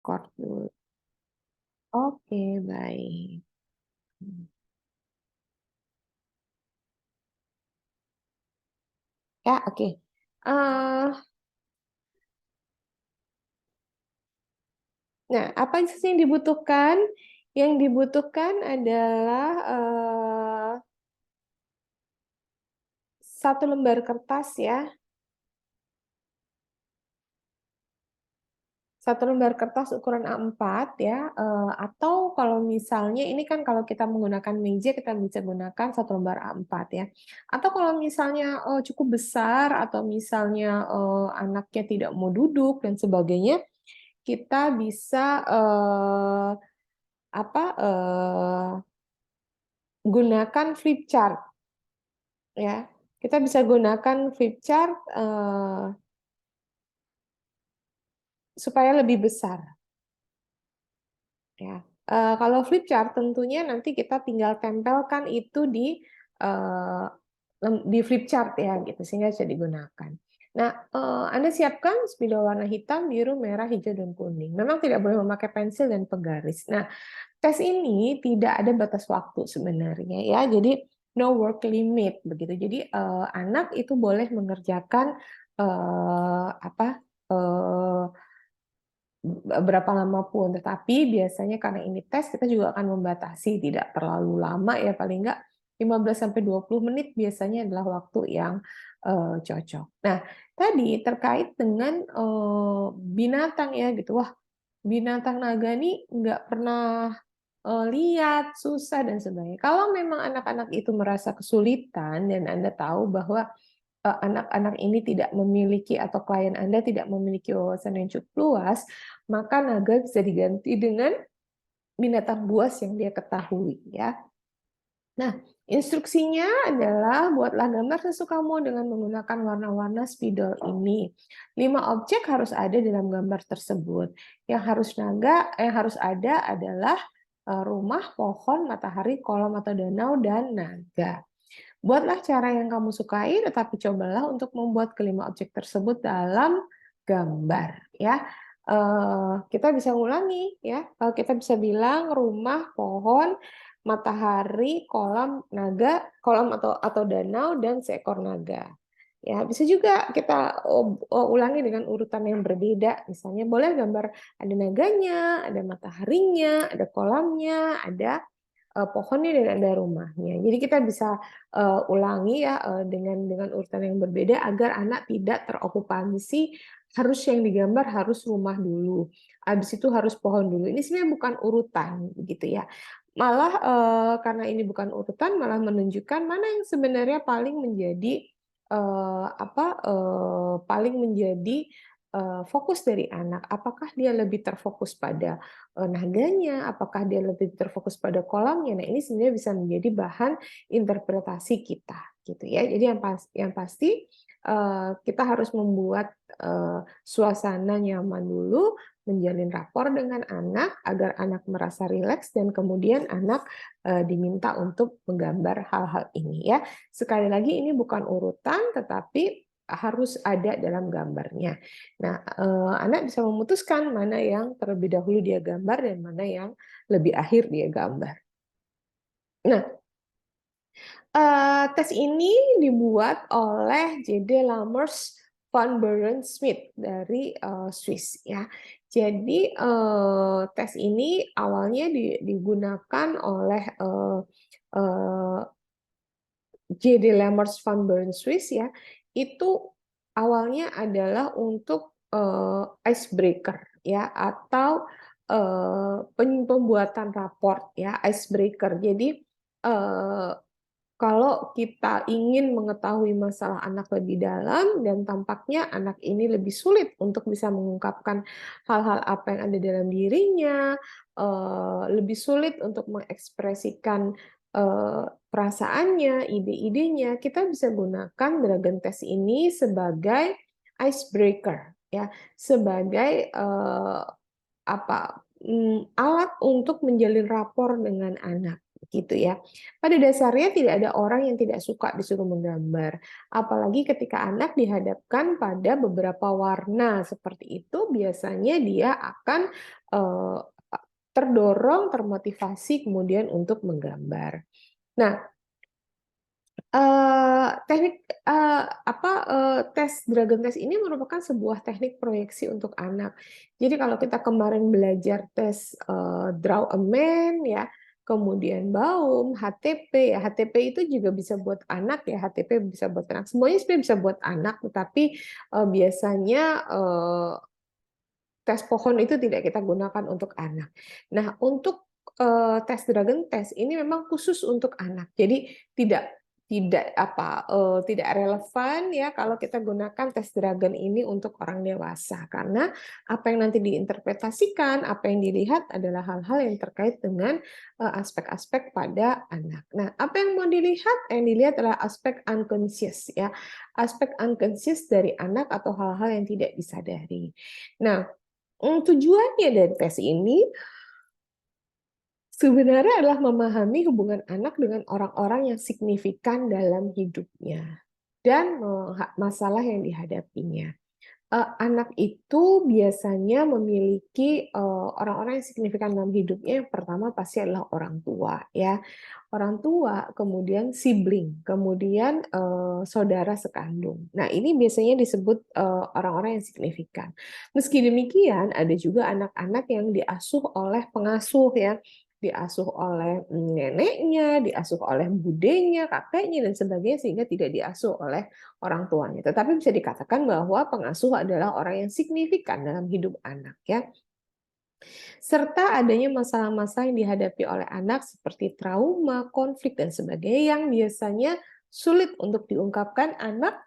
record dulu. Oke, baik. Ya, oke. Nah, apa sih yang dibutuhkan? Yang dibutuhkan adalah satu lembar kertas ya. Satu lembar kertas ukuran A4 ya, atau kalau misalnya ini kan kalau kita menggunakan meja kita bisa gunakan satu lembar A4 ya. Atau kalau misalnya cukup besar atau misalnya anaknya tidak mau duduk dan sebagainya, kita bisa apa gunakan flip chart ya. Kita bisa gunakan flip chart supaya lebih besar ya. Kalau flip chart tentunya nanti kita tinggal tempelkan itu di flip chart ya gitu sehingga bisa digunakan. Nah, Anda siapkan spidol warna hitam, biru, merah, hijau, dan kuning. Memang tidak boleh memakai pensil dan penggaris. Nah, tes ini tidak ada batas waktu sebenarnya ya. Jadi no work limit begitu. Jadi anak itu boleh mengerjakan apa berapa lama pun, tetapi biasanya karena ini tes kita juga akan membatasi tidak terlalu lama ya, paling enggak 15 sampai 20 menit biasanya adalah waktu yang cocok. Nah, tadi terkait dengan binatang ya gitu. Wah, binatang naga nih nggak pernah lihat, susah dan sebagainya. Kalau memang anak-anak itu merasa kesulitan dan Anda tahu bahwa anak-anak ini tidak memiliki atau klien Anda tidak memiliki wawasan yang cukup luas, maka naga bisa diganti dengan binatang buas yang dia ketahui ya. Nah, instruksinya adalah buatlah gambar sesukamu dengan menggunakan warna-warna spidol ini. 5 objek harus ada dalam gambar tersebut. Yang harus ada adalah rumah, pohon, matahari, kolam atau danau, dan naga. Buatlah cara yang kamu sukai, tetapi cobalah untuk membuat kelima objek tersebut dalam gambar. Ya, kita bisa ulangi ya. Kita bisa bilang rumah, pohon, matahari, kolam, naga, kolam atau danau dan seekor naga. Ya, bisa juga kita ulangi dengan urutan yang berbeda. Misalnya boleh gambar ada naganya, ada mataharinya, ada kolamnya, ada pohonnya dan ada rumahnya. Jadi kita bisa ulangi ya dengan urutan yang berbeda agar anak tidak terokupansi harus yang digambar harus rumah dulu, habis itu harus pohon dulu. Ini sebenarnya bukan urutan gitu ya. Malah karena ini bukan urutan malah menunjukkan mana yang sebenarnya paling menjadi paling menjadi fokus dari anak. Apakah dia lebih terfokus pada naganya, apakah dia lebih terfokus pada kolamnya. Nah, ini sebenarnya bisa menjadi bahan interpretasi kita gitu ya. Jadi yang pasti kita harus membuat suasana nyaman dulu, menjalin rapor dengan anak agar anak merasa rileks dan kemudian anak diminta untuk menggambar hal-hal ini ya. Sekali lagi ini bukan urutan tetapi harus ada dalam gambarnya. Nah, anak bisa memutuskan mana yang terlebih dahulu dia gambar dan mana yang lebih akhir dia gambar. Nah, tes ini dibuat oleh J.D. Lammers van Buren-Smit dari Swiss ya. Jadi tes ini awalnya digunakan oleh J.D. Lammers van Buren-Swiss ya. Itu awalnya adalah untuk icebreaker ya atau pembuatan raport ya icebreaker. Jadi kalau kita ingin mengetahui masalah anak lebih dalam dan tampaknya anak ini lebih sulit untuk bisa mengungkapkan hal-hal apa yang ada dalam dirinya, lebih sulit untuk mengekspresikan perasaannya, ide-idenya, kita bisa gunakan Dragon Test ini sebagai icebreaker ya, sebagai alat untuk menjalin rapor dengan anak gitu ya. Pada dasarnya tidak ada orang yang tidak suka disuruh menggambar, apalagi ketika anak dihadapkan pada beberapa warna seperti itu, biasanya dia akan eh, terdorong, termotivasi kemudian untuk menggambar. Nah, teknik tes Dragon Test ini merupakan sebuah teknik proyeksi untuk anak. Jadi kalau kita kemarin belajar tes Draw a Man ya, kemudian Baum, HTP ya, HTP itu juga bisa buat anak ya, HTP bisa buat anak. Semuanya sebenarnya bisa buat anak, tetapi biasanya tes pohon itu tidak kita gunakan untuk anak. Nah, untuk tes Dragon Test ini memang khusus untuk anak. Jadi tidak relevan ya kalau kita gunakan tes Dragon ini untuk orang dewasa, karena apa yang nanti diinterpretasikan, apa yang dilihat adalah hal-hal yang terkait dengan aspek-aspek pada anak. Nah, apa yang mau dilihat? Yang dilihat adalah aspek unconscious ya, aspek unconscious dari anak atau hal-hal yang tidak disadari. Nah, tujuannya dari tes ini sebenarnya adalah memahami hubungan anak dengan orang-orang yang signifikan dalam hidupnya dan masalah yang dihadapinya. Anak itu biasanya memiliki orang-orang yang signifikan dalam hidupnya. Yang pertama pasti adalah orang tua, ya. Orang tua, kemudian sibling, kemudian saudara sekandung. Nah, ini biasanya disebut orang-orang yang signifikan. Meski demikian, ada juga anak-anak yang diasuh oleh pengasuh, ya, diasuh oleh neneknya, diasuh oleh budenya, kakeknya, dan sebagainya, sehingga tidak diasuh oleh orang tuanya. Tetapi bisa dikatakan bahwa pengasuh adalah orang yang signifikan dalam hidup anak, ya. Serta adanya masalah-masalah yang dihadapi oleh anak seperti trauma, konflik, dan sebagainya yang biasanya sulit untuk diungkapkan anak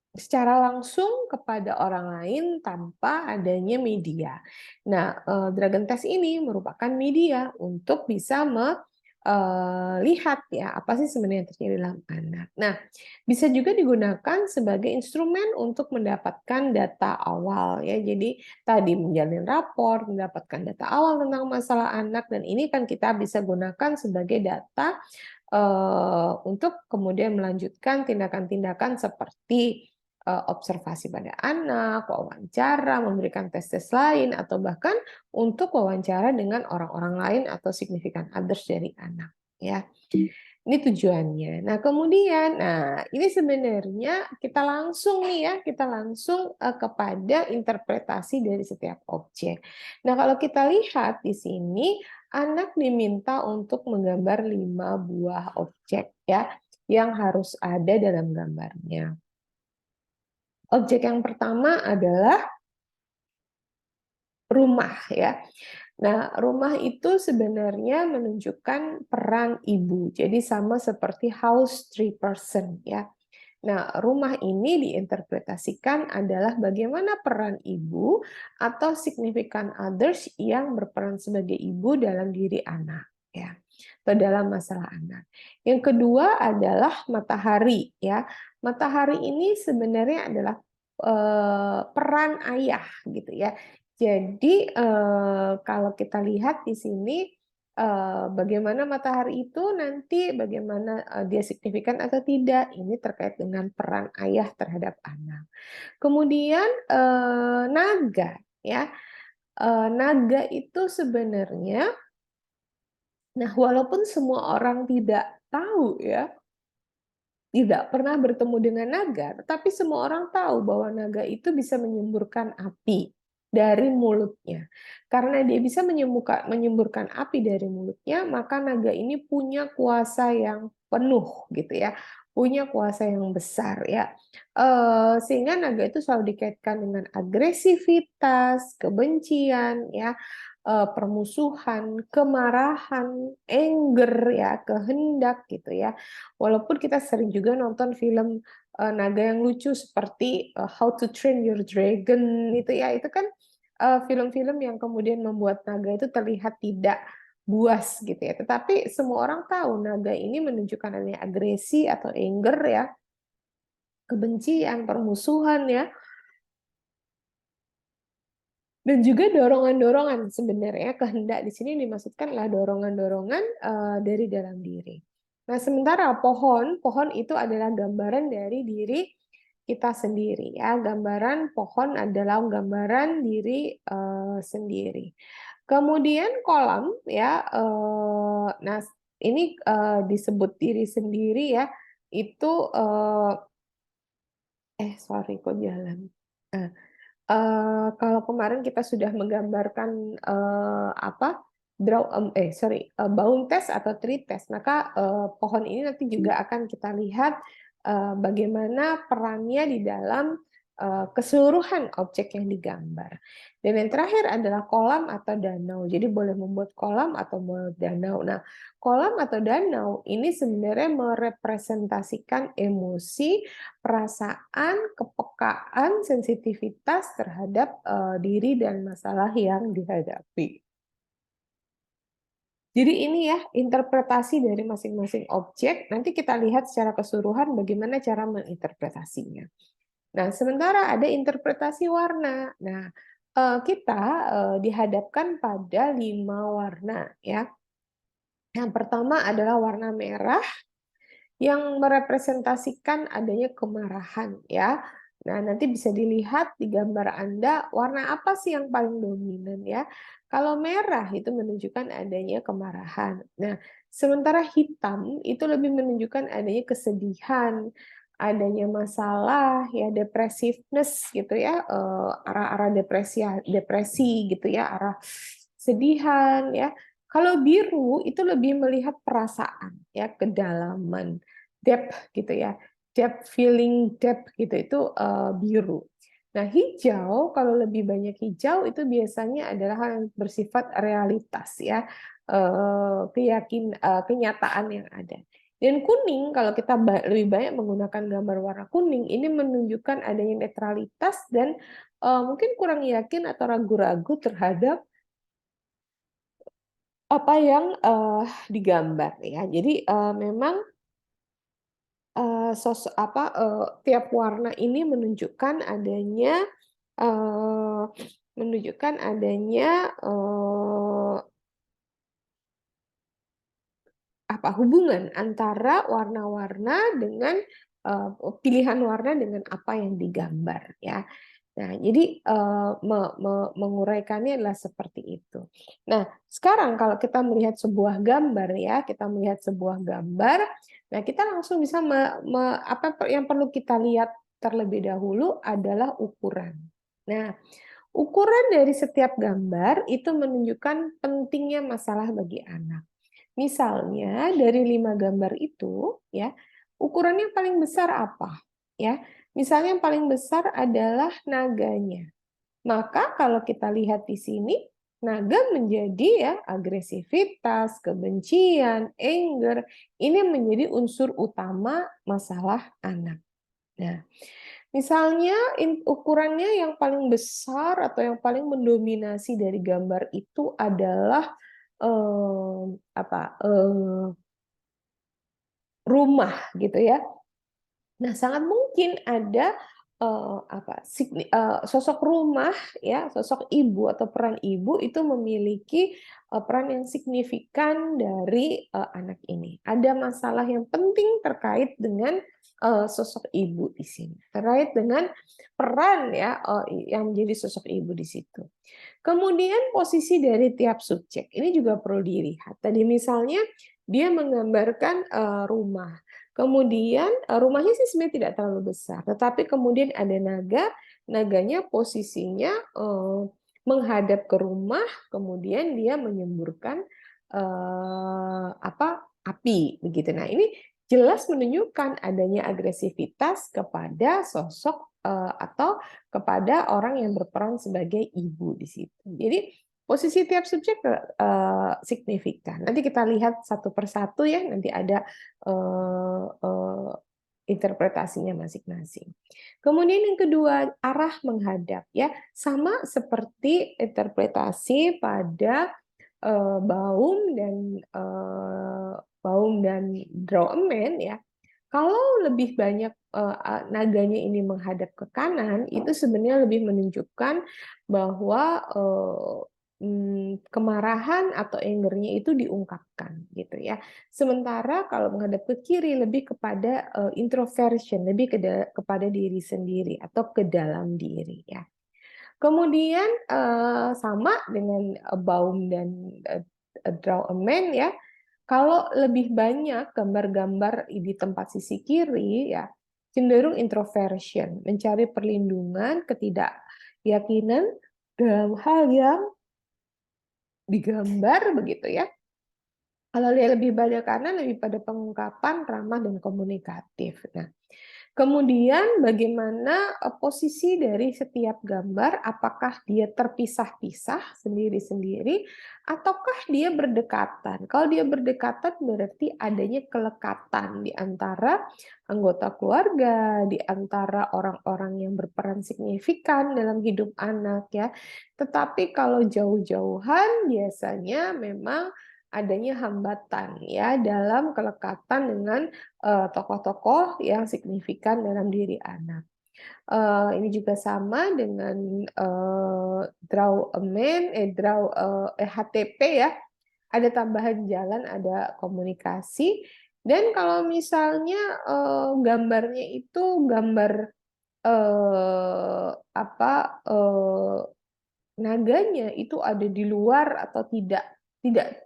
secara langsung kepada orang lain tanpa adanya media. Nah, Dragon Test ini merupakan media untuk bisa melihat ya apa sih sebenarnya yang terjadi dalam anak. Nah, bisa juga digunakan sebagai instrumen untuk mendapatkan data awal ya. Jadi tadi menjalin rapor, mendapatkan data awal tentang masalah anak, dan ini kan kita bisa gunakan sebagai data untuk kemudian melanjutkan tindakan-tindakan seperti observasi pada anak, wawancara, memberikan tes-tes lain, atau bahkan untuk wawancara dengan orang-orang lain atau significant others dari anak. Ya, ini tujuannya. Nah, kemudian, ini sebenarnya kita langsung nih ya, kita langsung kepada interpretasi dari setiap objek. Nah, kalau kita lihat di sini, anak diminta untuk menggambar 5 buah objek ya, yang harus ada dalam gambarnya. Objek yang pertama adalah rumah ya. Nah, rumah itu sebenarnya menunjukkan peran ibu. Jadi sama seperti house three person ya. Nah, rumah ini diinterpretasikan adalah bagaimana peran ibu atau significant others yang berperan sebagai ibu dalam diri anak ya, atau dalam masalah anak. Yang kedua adalah matahari ya. Matahari ini sebenarnya adalah peran ayah gitu ya. Jadi kalau kita lihat di sini bagaimana matahari itu nanti bagaimana dia signifikan atau tidak, ini terkait dengan peran ayah terhadap anak. Kemudian naga ya. Naga itu sebenarnya, nah walaupun semua orang tidak tahu ya, tidak pernah bertemu dengan naga, tetapi semua orang tahu bahwa naga itu bisa menyemburkan api dari mulutnya. Karena dia bisa menyemburkan api dari mulutnya, maka naga ini punya kuasa yang penuh gitu ya, punya kuasa yang besar ya. Sehingga naga itu selalu dikaitkan dengan agresivitas, kebencian ya, permusuhan, kemarahan, anger ya, kehendak gitu ya. Walaupun kita sering juga nonton film naga yang lucu seperti How to Train Your Dragon itu ya, itu kan film-film yang kemudian membuat naga itu terlihat tidak buas gitu ya. Tetapi semua orang tahu naga ini menunjukkan adanya agresi atau anger ya, kebencian, permusuhan ya. Dan juga dorongan-dorongan sebenarnya kehendak di sini dimaksudkan adalah dorongan-dorongan dari dalam diri. Nah, sementara pohon itu adalah gambaran dari diri kita sendiri ya. Gambaran pohon adalah gambaran diri sendiri. Kemudian kolam ya, nah ini disebut diri sendiri ya. Itu sorry kok jalan. Nah, kalau kemarin kita sudah menggambarkan bound test atau tree test, maka pohon ini nanti juga akan kita lihat bagaimana perannya di dalam keseluruhan objek yang digambar. Dan yang terakhir adalah kolam atau danau. Jadi boleh membuat kolam atau membuat danau. Nah, kolam atau danau ini sebenarnya merepresentasikan emosi, perasaan, kepekaan, sensitivitas terhadap diri dan masalah yang dihadapi. Jadi ini ya interpretasi dari masing-masing objek. Nanti kita lihat secara keseluruhan bagaimana cara menginterpretasinya. Nah, sementara ada interpretasi warna. Nah, kita dihadapkan pada 5 warna ya. Yang pertama adalah warna merah yang merepresentasikan adanya kemarahan ya. Nah, nanti bisa dilihat di gambar Anda warna apa sih yang paling dominan ya. Kalau merah itu menunjukkan adanya kemarahan. Nah, sementara hitam itu lebih menunjukkan adanya kesedihan, adanya masalah ya, depressiveness gitu ya, arah-arah depresi gitu ya, arah sedihan ya. Kalau biru itu lebih melihat perasaan ya, kedalaman, depth gitu ya. Depth feeling depth gitu itu biru. Nah, hijau kalau lebih banyak hijau itu biasanya adalah hal yang bersifat realitas ya. Kenyataan yang ada. Dan kuning kalau kita lebih banyak menggunakan gambar warna kuning ini menunjukkan adanya netralitas dan mungkin kurang yakin atau ragu-ragu terhadap apa yang digambar ya. Jadi memang tiap warna ini menunjukkan adanya eh, hubungan antara warna-warna dengan pilihan warna dengan apa yang digambar ya. Nah, jadi menguraikannya adalah seperti itu. Nah, sekarang kalau kita melihat sebuah gambar ya, nah kita langsung bisa apa yang perlu kita lihat terlebih dahulu adalah ukuran. Nah, ukuran dari setiap gambar itu menunjukkan pentingnya masalah bagi anak. Misalnya dari 5 gambar itu ya, ukurannya paling besar apa? Ya, misalnya yang paling besar adalah naganya. Maka kalau kita lihat di sini, naga menjadi ya agresivitas, kebencian, anger, ini menjadi unsur utama masalah anak. Nah, misalnya ukurannya yang paling besar atau yang paling mendominasi dari gambar itu adalah rumah gitu ya. Nah, sangat mungkin ada sosok rumah ya, sosok ibu atau peran ibu itu memiliki peran yang signifikan dari anak ini. Ada masalah yang penting terkait dengan sosok ibu di sini, terkait dengan peran ya yang menjadi sosok ibu di situ. Kemudian posisi dari tiap subjek ini juga perlu dilihat. Tadi misalnya dia menggambarkan rumah. Kemudian rumahnya sih sebenarnya tidak terlalu besar, tetapi kemudian ada naga, naganya posisinya menghadap ke rumah, kemudian dia menyemburkan api begitu. Nah, ini jelas menunjukkan adanya agresivitas kepada sosok atau kepada orang yang berperan sebagai ibu di situ. Jadi posisi tiap subjek signifikan. Nanti kita lihat satu persatu ya, nanti ada interpretasinya masing-masing. Kemudian yang kedua, arah menghadap ya, sama seperti interpretasi pada Baum dan Draw a Man ya. Kalau lebih banyak naganya ini menghadap ke kanan, itu sebenarnya lebih menunjukkan bahwa kemarahan atau angernya itu diungkapkan gitu ya. Sementara kalau menghadap ke kiri lebih kepada introversion, lebih kepada diri sendiri atau ke dalam diri ya. Kemudian sama dengan Baum dan Draw a Man ya. Kalau lebih banyak gambar-gambar di tempat sisi kiri ya, cenderung introversion, mencari perlindungan, ketidakyakinan dalam hal yang digambar begitu ya. Kalau dia lebih pada kanan, lebih pada pengungkapan, ramah, dan komunikatif. Nah, kemudian bagaimana posisi dari setiap gambar, apakah dia terpisah-pisah sendiri-sendiri, ataukah dia berdekatan? Kalau dia berdekatan berarti adanya kelekatan di antara anggota keluarga, di antara orang-orang yang berperan signifikan dalam hidup anak ya. Tetapi kalau jauh-jauhan biasanya memang adanya hambatan ya dalam kelekatan dengan tokoh-tokoh yang signifikan dalam diri anak. Ini juga sama dengan Draw a Man, HTP ya. Ada tambahan jalan, ada komunikasi. Dan kalau misalnya gambarnya itu gambar apa naganya itu ada di luar atau tidak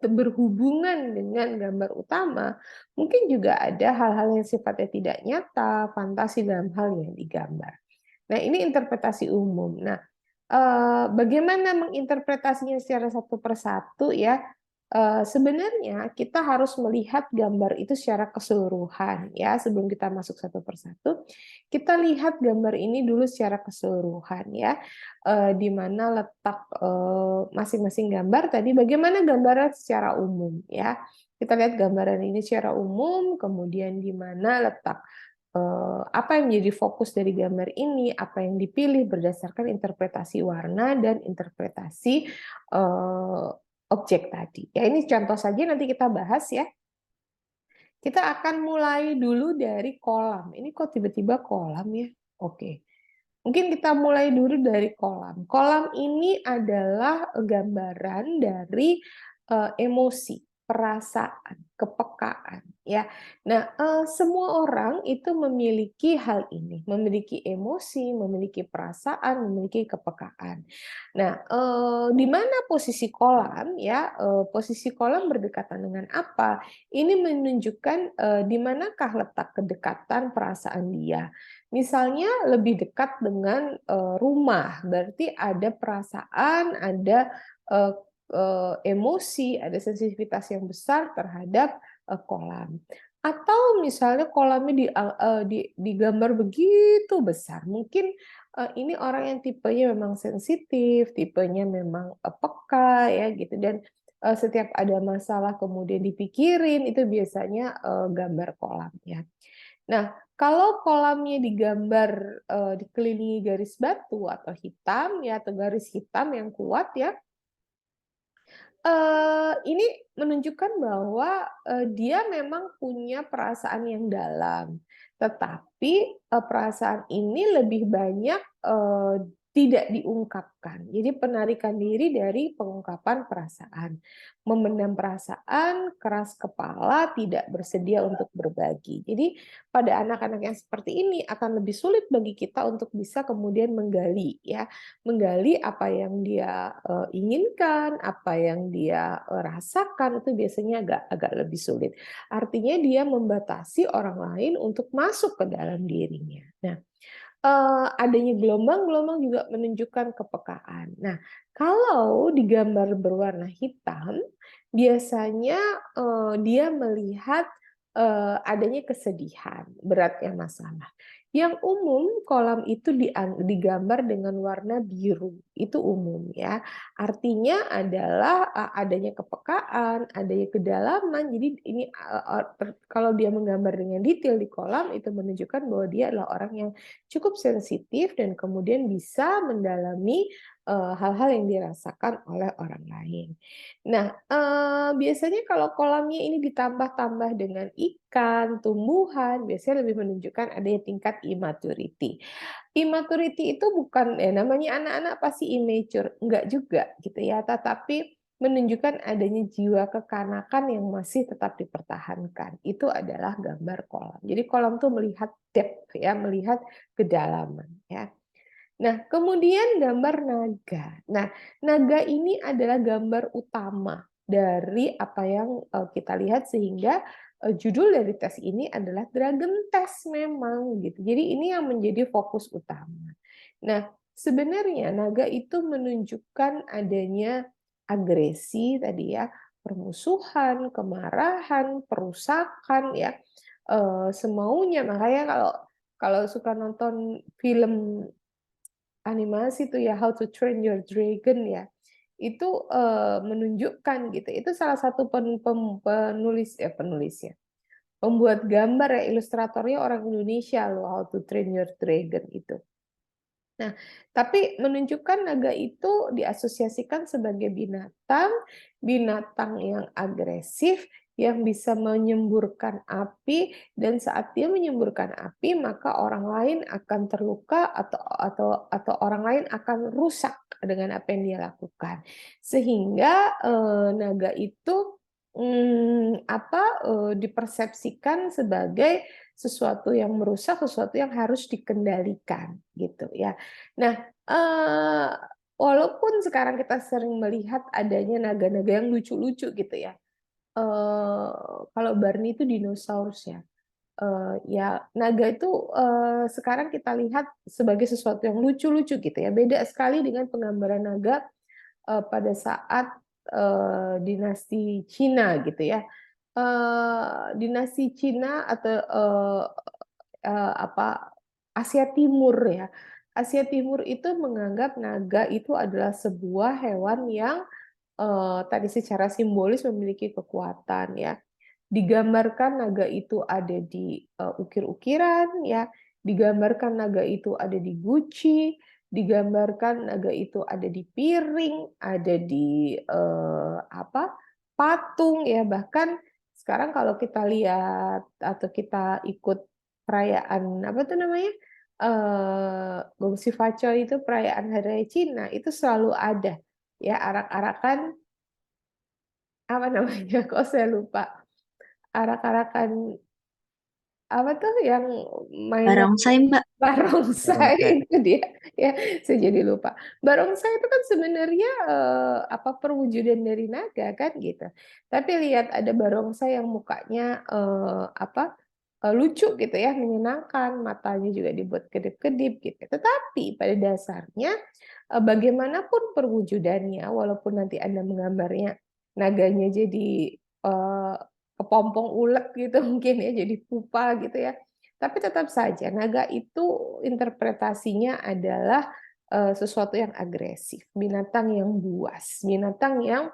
berhubungan dengan gambar utama, mungkin juga ada hal-hal yang sifatnya tidak nyata, fantasi dalam hal yang digambar. Nah, ini interpretasi umum. Nah, bagaimana menginterpretasinya secara satu persatu ya? Sebenarnya kita harus melihat gambar itu secara keseluruhan ya sebelum kita masuk satu persatu. Kita lihat gambar ini dulu secara keseluruhan ya, di mana letak masing-masing gambar tadi. Bagaimana gambaran secara umum ya? Kita lihat gambaran ini secara umum, kemudian di mana letak apa yang menjadi fokus dari gambar ini, apa yang dipilih berdasarkan interpretasi warna dan interpretasi objek tadi. Ya, ini contoh saja nanti kita bahas ya. Kita akan mulai dulu dari kolam. Ini kok tiba-tiba kolam ya? Oke. Mungkin kita mulai dulu dari kolam. Kolam ini adalah gambaran dari emosi, perasaan, kepekaan, ya. Nah, semua orang itu memiliki hal ini, memiliki emosi, memiliki perasaan, memiliki kepekaan. Nah, di mana posisi kolam, ya? Posisi kolam berdekatan dengan apa? Ini menunjukkan di manakah letak kedekatan perasaan dia. Misalnya lebih dekat dengan rumah, berarti ada perasaan, ada emosi, ada sensitivitas yang besar terhadap kolam. Atau misalnya kolamnya digambar begitu besar, mungkin ini orang yang tipenya memang sensitif, tipenya memang peka ya gitu, dan setiap ada masalah kemudian dipikirin itu biasanya gambar kolam ya. Nah, kalau kolamnya digambar dikelilingi garis batu atau hitam ya, atau garis hitam yang kuat ya, ini menunjukkan bahwa dia memang punya perasaan yang dalam, tetapi perasaan ini lebih banyak tidak diungkapkan. Jadi penarikan diri dari pengungkapan perasaan. Memendam perasaan, keras kepala, tidak bersedia untuk berbagi. Jadi pada anak-anak yang seperti ini akan lebih sulit bagi kita untuk bisa kemudian menggali ya, menggali apa yang dia inginkan, apa yang dia rasakan itu biasanya agak lebih sulit. Artinya dia membatasi orang lain untuk masuk ke dalam dirinya. Nah, adanya gelombang-gelombang juga menunjukkan kepekaan. Nah, kalau digambar berwarna hitam, biasanya dia melihat adanya kesedihan, beratnya masalah. Yang umum kolam itu digambar dengan warna biru, itu umum ya. Artinya adalah adanya kepekaan, adanya kedalaman. Jadi ini kalau dia menggambar dengan detail di kolam itu menunjukkan bahwa dia adalah orang yang cukup sensitif dan kemudian bisa mendalami hal-hal yang dirasakan oleh orang lain. Nah, biasanya kalau kolamnya ini ditambah-tambah dengan ikan, tumbuhan, biasanya lebih menunjukkan adanya tingkat immaturity. Immaturity itu bukan namanya anak-anak pasti immature, enggak juga gitu ya, tetapi menunjukkan adanya jiwa kekanakan yang masih tetap dipertahankan. Itu adalah gambar kolam. Jadi kolam tuh melihat depth ya, melihat kedalaman ya. Nah, kemudian gambar naga. Nah, naga ini adalah gambar utama dari apa yang kita lihat sehingga judul dari tes ini adalah Dragon Test memang gitu. Jadi ini yang menjadi fokus utama. Nah, sebenarnya naga itu menunjukkan adanya agresi tadi ya, permusuhan, kemarahan, perusakan ya, semaunya. Makanya kalau kalau suka nonton film animasi tuh ya How to Train Your Dragon ya, itu menunjukkan gitu. Itu salah satu penulisnya, pembuat gambar ya, ilustratornya orang Indonesia loh, How to Train Your Dragon itu. Nah, tapi menunjukkan naga itu diasosiasikan sebagai binatang, binatang yang agresif, yang bisa menyemburkan api, dan saat dia menyemburkan api, maka orang lain akan terluka atau orang lain akan rusak dengan apa yang dia lakukan. Sehingga naga itu dipersepsikan sebagai sesuatu yang merusak, sesuatu yang harus dikendalikan gitu ya. Nah, walaupun sekarang kita sering melihat adanya naga-naga yang lucu-lucu gitu ya. Kalau Barney itu dinosaurus ya. Ya naga itu sekarang kita lihat sebagai sesuatu yang lucu-lucu gitu ya. Beda sekali dengan penggambaran naga pada saat dinasti Cina gitu ya. Dinasti Cina atau Asia Timur ya. Asia Timur itu menganggap naga itu adalah sebuah hewan yang tadi secara simbolis memiliki kekuatan ya. Digambarkan naga itu ada di ukir-ukiran ya, digambarkan naga itu ada di guci, digambarkan naga itu ada di piring, ada di patung ya, bahkan sekarang kalau kita lihat atau kita ikut perayaan apa tuh namanya? Gongsi Facai itu perayaan Hari Raya Cina itu selalu ada ya arak-arakan apa namanya? Kok saya lupa. Arak-arakan apa tuh yang mainan Barongsai, Mbak. barongsai Barongsai. itu dia ya, saya jadi lupa. Barongsai itu kan sebenarnya perwujudan dari naga kan gitu. Tapi lihat ada barongsai yang mukanya lucu gitu ya, menyenangkan, matanya juga dibuat kedip-kedip gitu. Tetapi pada dasarnya bagaimanapun perwujudannya, walaupun nanti Anda menggambarnya naganya jadi eh, kepompong ulet gitu mungkin ya, jadi pupa gitu ya. Tapi tetap saja naga itu interpretasinya adalah sesuatu yang agresif, binatang yang buas, binatang yang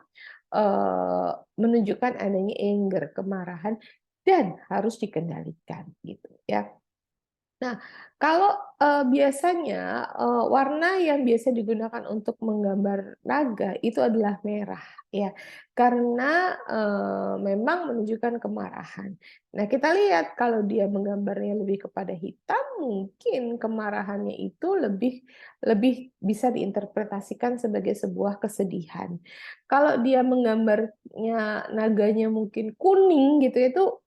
menunjukkan adanya anger, kemarahan dan harus dikendalikan gitu ya. Nah, kalau biasanya warna yang biasa digunakan untuk menggambar naga itu adalah merah, ya, karena memang menunjukkan kemarahan. Nah, kita lihat kalau dia menggambarnya lebih kepada hitam, mungkin kemarahannya itu lebih lebih bisa diinterpretasikan sebagai sebuah kesedihan. Kalau dia menggambarnya naganya mungkin kuning gitu,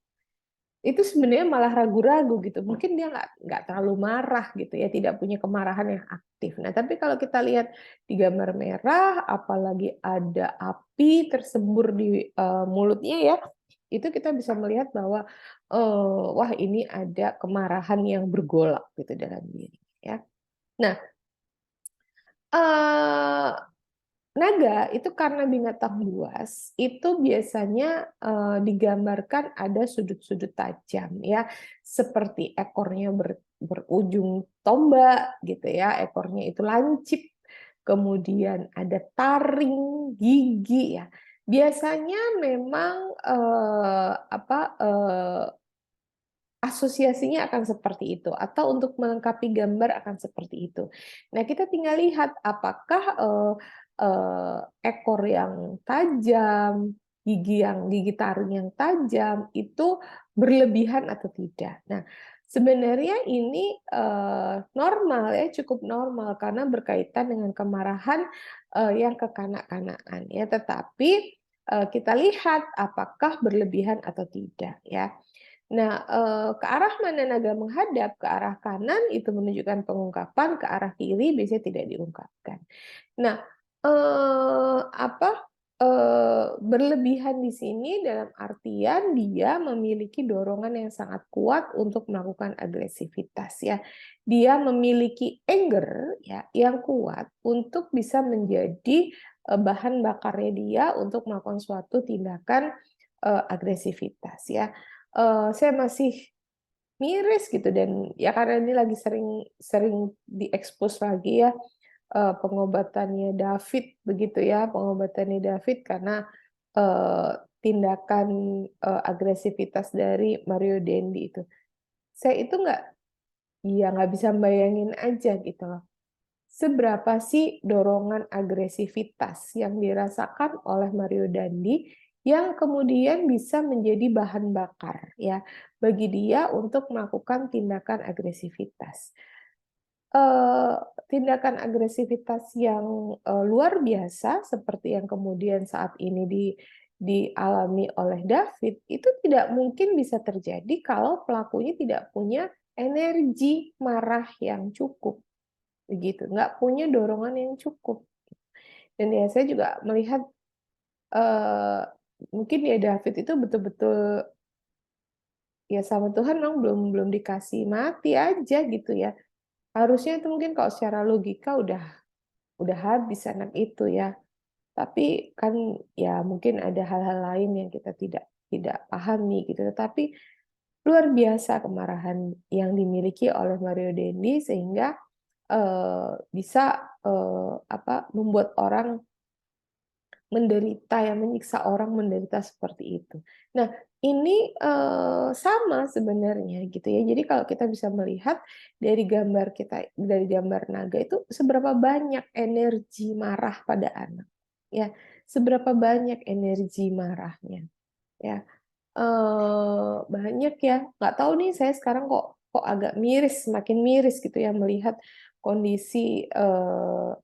itu sebenarnya malah ragu-ragu gitu. Mungkin dia nggak terlalu marah gitu ya, tidak punya kemarahan yang aktif. Nah, tapi kalau kita lihat di gambar merah, apalagi ada api tersembur di mulutnya ya, itu kita bisa melihat bahwa wah ini ada kemarahan yang bergolak gitu dalam diri ya. Nah, eh, naga itu karena binatang buas, itu biasanya digambarkan ada sudut-sudut tajam ya, seperti ekornya berujung tombak gitu ya, ekornya itu lancip, kemudian ada taring, gigi ya. Biasanya memang asosiasinya akan seperti itu, atau untuk melengkapi gambar akan seperti itu. Nah, kita tinggal lihat apakah ekor yang tajam, gigi taring yang tajam itu berlebihan atau tidak. Nah, sebenarnya ini normal ya, cukup normal karena berkaitan dengan kemarahan yang kekanak-kanakan ya. Tetapi kita lihat apakah berlebihan atau tidak ya. Nah, ke arah mana naga menghadap, ke arah kanan itu menunjukkan pengungkapan, ke arah kiri biasanya tidak diungkapkan. Nah, berlebihan di sini dalam artian dia memiliki dorongan yang sangat kuat untuk melakukan agresivitas ya. Dia memiliki anger ya yang kuat untuk bisa menjadi bahan bakarnya dia untuk melakukan suatu tindakan agresivitas ya. Saya masih miris gitu dan ya karena ini lagi sering sering diekspos lagi ya pengobatannya David begitu ya, pengobatannya David karena tindakan agresivitas dari Mario Dendi itu. Saya itu nggak bisa bayangin aja gitu loh. Seberapa sih dorongan agresivitas yang dirasakan oleh Mario Dandi yang kemudian bisa menjadi bahan bakar ya bagi dia untuk melakukan tindakan agresivitas. Tindakan agresivitas yang luar biasa seperti yang kemudian saat ini dialami oleh David itu tidak mungkin bisa terjadi kalau pelakunya tidak punya energi marah yang cukup begitu, nggak punya dorongan yang cukup. Dan ya saya juga melihat mungkin ya David itu betul-betul ya sama Tuhan memang belum belum dikasih mati aja gitu ya. Harusnya itu mungkin kalau secara logika udah habis anak itu ya. Tapi kan ya mungkin ada hal-hal lain yang kita tidak tidak pahami gitu. Tetapi luar biasa kemarahan yang dimiliki oleh Mario Dendi sehingga bisa membuat orang menderita, yang menyiksa orang menderita seperti itu. Nah, ini sama sebenarnya gitu ya. Jadi kalau kita bisa melihat dari gambar naga itu seberapa banyak energi marah pada anak, ya, seberapa banyak energi marahnya, ya. Banyak ya, nggak tahu nih saya sekarang kok agak miris, semakin miris gitu ya melihat kondisi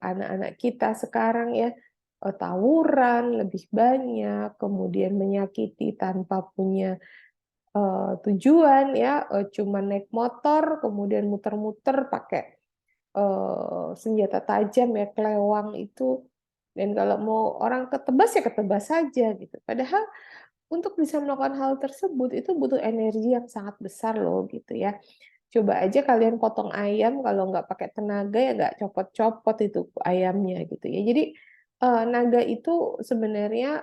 anak-anak kita sekarang ya, tawuran lebih banyak, kemudian menyakiti tanpa punya tujuan ya, cuman naik motor kemudian muter-muter pakai senjata tajam ya, kelewang itu, dan kalau mau orang ketebas ya ketebas saja gitu. Padahal untuk bisa melakukan hal tersebut itu butuh energi yang sangat besar loh gitu ya. Coba aja kalian potong ayam kalau nggak pakai tenaga ya nggak copot-copot itu ayamnya gitu ya. Jadi naga itu sebenarnya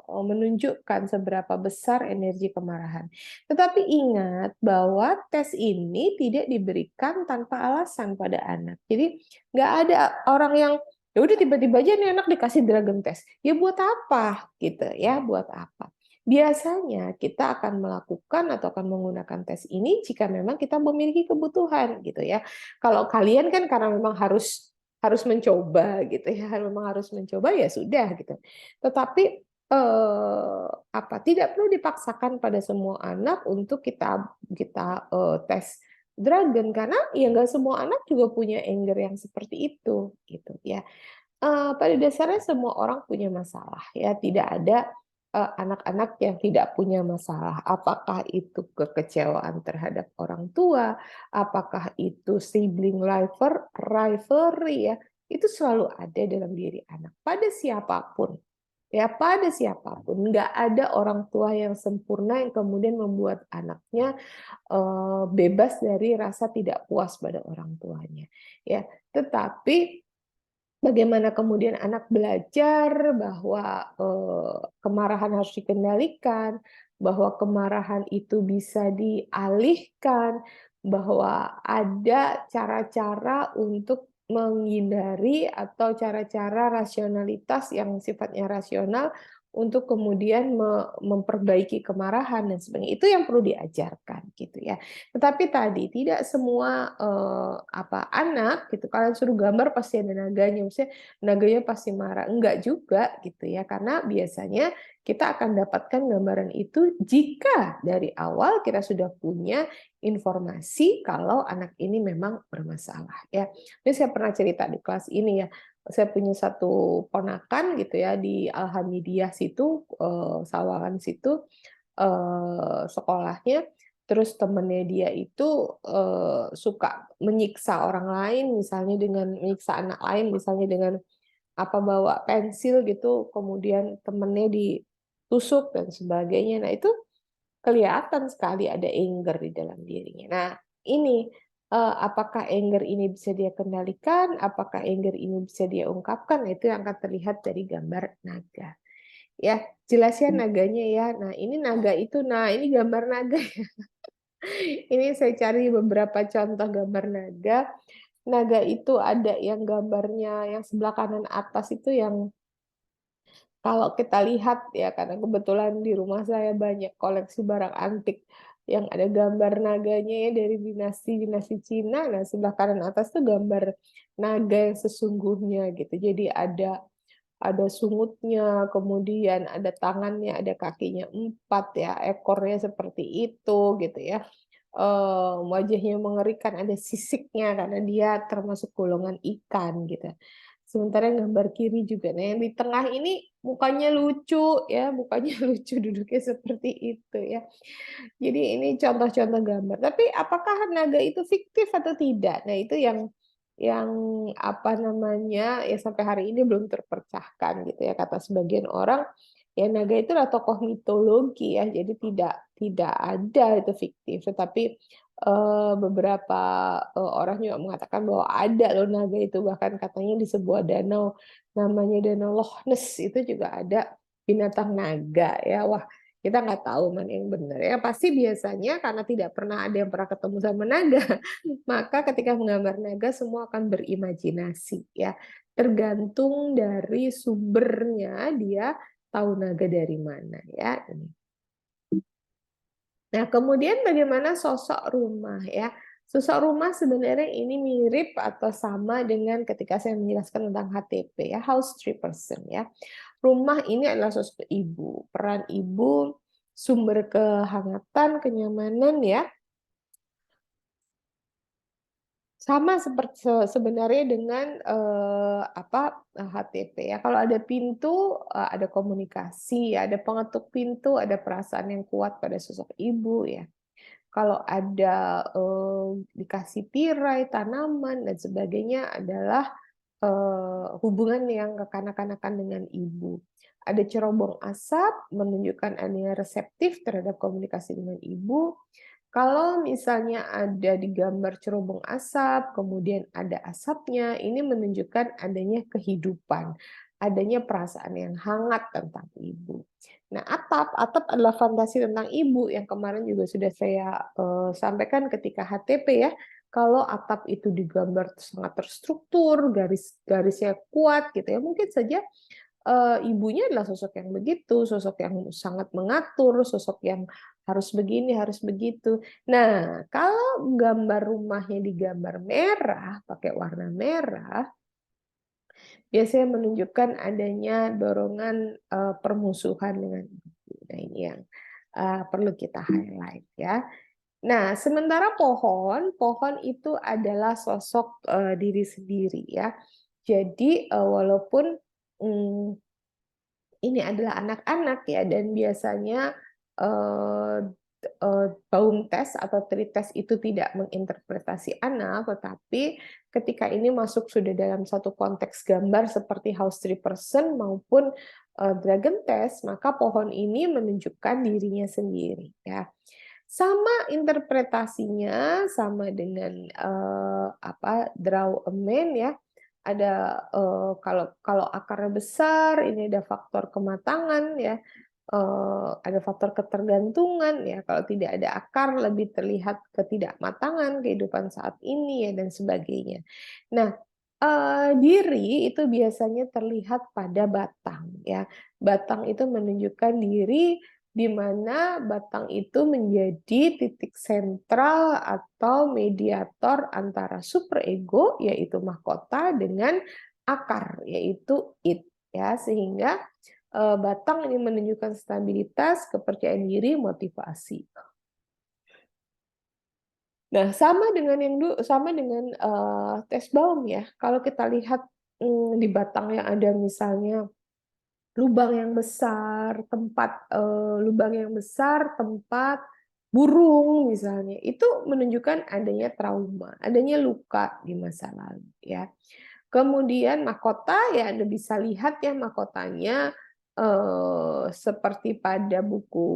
menunjukkan seberapa besar energi kemarahan. Tetapi ingat bahwa tes ini tidak diberikan tanpa alasan pada anak. Jadi nggak ada orang yang ya udah tiba-tiba aja nih anak dikasih dragon test. Ya buat apa gitu ya, buat apa? Biasanya kita akan melakukan atau akan menggunakan tes ini jika memang kita memiliki kebutuhan gitu ya. Kalau kalian kan karena memang harus harus mencoba gitu ya, memang harus mencoba ya sudah gitu. Tetapi tidak perlu dipaksakan pada semua anak untuk kita kita tes dragon karena ya nggak semua anak juga punya anger yang seperti itu gitu ya. Pada dasarnya semua orang punya masalah ya, tidak ada anak-anak yang tidak punya masalah. Apakah itu kekecewaan terhadap orang tua, apakah itu sibling rivalry ya, itu selalu ada dalam diri anak. Pada siapapun, ya pada siapapun, nggak ada orang tua yang sempurna yang kemudian membuat anaknya bebas dari rasa tidak puas pada orang tuanya. Ya, tetapi bagaimana kemudian anak belajar bahwa kemarahan harus dikendalikan, bahwa kemarahan itu bisa dialihkan, bahwa ada cara-cara untuk menghindari atau cara-cara rasionalitas yang sifatnya rasional untuk kemudian memperbaiki kemarahan dan sebagainya. Itu yang perlu diajarkan gitu ya. Tetapi tadi tidak semua anak gitu kalian suruh gambar pasti ada naganya, maksudnya naganya pasti marah. Enggak juga gitu ya. Karena biasanya kita akan dapatkan gambaran itu jika dari awal kita sudah punya informasi kalau anak ini memang bermasalah ya. Ini saya pernah cerita di kelas ini ya. Saya punya satu ponakan gitu ya di Alhamidiyah situ, Sawangan situ, sekolahnya, terus temennya dia itu, suka menyiksa orang lain, misalnya dengan menyiksa anak lain, misalnya dengan bawa pensil gitu, kemudian temennya ditusuk dan sebagainya. Nah, itu kelihatan sekali ada anger di dalam dirinya. Nah, ini apakah anger ini bisa dia kendalikan, apakah anger ini bisa dia ungkapkan, nah, itu yang akan terlihat dari gambar naga. Ya, jelas ya naganya ya. Nah, ini naga itu. Nah, ini gambar naga ya. Ini saya cari beberapa contoh gambar naga. Naga itu ada yang gambarnya yang sebelah kanan atas itu yang kalau kita lihat ya, karena kebetulan di rumah saya banyak koleksi barang antik yang ada gambar naganya ya dari dinasti-dinasti Cina. Nah, sebelah kanan atas tuh gambar naga yang sesungguhnya gitu. Jadi ada sungutnya, kemudian ada tangannya, ada kakinya 4 ya, ekornya seperti itu gitu ya. Wajahnya mengerikan, ada sisiknya karena dia termasuk golongan ikan gitu. Sementara yang gambar kiri juga. Nah, yang di tengah ini mukanya lucu ya, mukanya lucu duduknya seperti itu ya. Jadi ini contoh-contoh gambar. Tapi apakah naga itu fiktif atau tidak? Nah, itu yang ya sampai hari ini belum terpecahkan gitu ya. Kata sebagian orang, ya naga itu adalah tokoh mitologi ya. Jadi tidak ada itu fiktif. Tetapi beberapa orang juga mengatakan bahwa ada loh naga itu, bahkan katanya di sebuah danau namanya Danau Loch Ness itu juga ada binatang naga ya. Wah, kita nggak tahu mana yang benar ya. Pasti biasanya karena tidak pernah ada yang pernah ketemu sama naga, maka ketika menggambar naga semua akan berimajinasi ya. Tergantung dari sumbernya dia tahu naga dari mana ya. Nah, kemudian bagaimana sosok rumah ya? Sosok rumah sebenarnya ini mirip atau sama dengan ketika saya menjelaskan tentang HTP ya, house tree person ya. Rumah ini adalah sosok ibu, peran ibu, sumber kehangatan, kenyamanan ya. Sama seperti sebenarnya dengan HTP ya. Kalau ada pintu, ada komunikasi, ada pengetuk pintu, ada perasaan yang kuat pada sosok ibu ya. Kalau ada dikasih tirai, tanaman dan sebagainya adalah hubungan yang kekanak-kanakan dengan ibu. Ada cerobong asap menunjukkan adanya reseptif terhadap komunikasi dengan ibu. Kalau misalnya ada di gambar cerobong asap, kemudian ada asapnya, ini menunjukkan adanya kehidupan, adanya perasaan yang hangat tentang ibu. Nah, atap adalah fantasi tentang ibu yang kemarin juga sudah saya sampaikan ketika HTP ya. Kalau atap itu digambar sangat terstruktur, garis-garisnya kuat gitu ya, mungkin saja ibunya adalah sosok yang begitu, sosok yang sangat mengatur, sosok yang harus begini, harus begitu. Nah, kalau gambar rumahnya digambar merah, pakai warna merah, biasanya menunjukkan adanya dorongan permusuhan dengan ibu. Nah, ini yang perlu kita highlight ya. Nah, sementara pohon itu adalah sosok diri sendiri ya. Jadi walaupun ini adalah anak-anak ya, dan biasanya Baum tes atau Tri tes itu tidak menginterpretasi anak, tetapi ketika ini masuk sudah dalam satu konteks gambar seperti house tree person maupun dragon test, maka pohon ini menunjukkan dirinya sendiri ya. Sama interpretasinya sama dengan draw a man ya. Ada kalau akarnya besar, ini ada faktor kematangan ya. Ada faktor ketergantungan ya. Kalau tidak ada akar lebih terlihat ketidakmatangan kehidupan saat ini ya dan sebagainya. Nah, Diri itu biasanya terlihat pada batang ya. Batang itu menunjukkan diri, di mana batang itu menjadi titik sentral atau mediator antara superego yaitu mahkota dengan akar yaitu id ya, sehingga batang ini menunjukkan stabilitas, kepercayaan diri, motivasi. Nah, sama dengan tes Baum ya. Kalau kita lihat di batang yang ada misalnya lubang yang besar, lubang yang besar, tempat burung misalnya, itu menunjukkan adanya trauma, adanya luka di masa lalu ya. Kemudian mahkota ya Anda bisa lihat ya mahkotanya seperti pada buku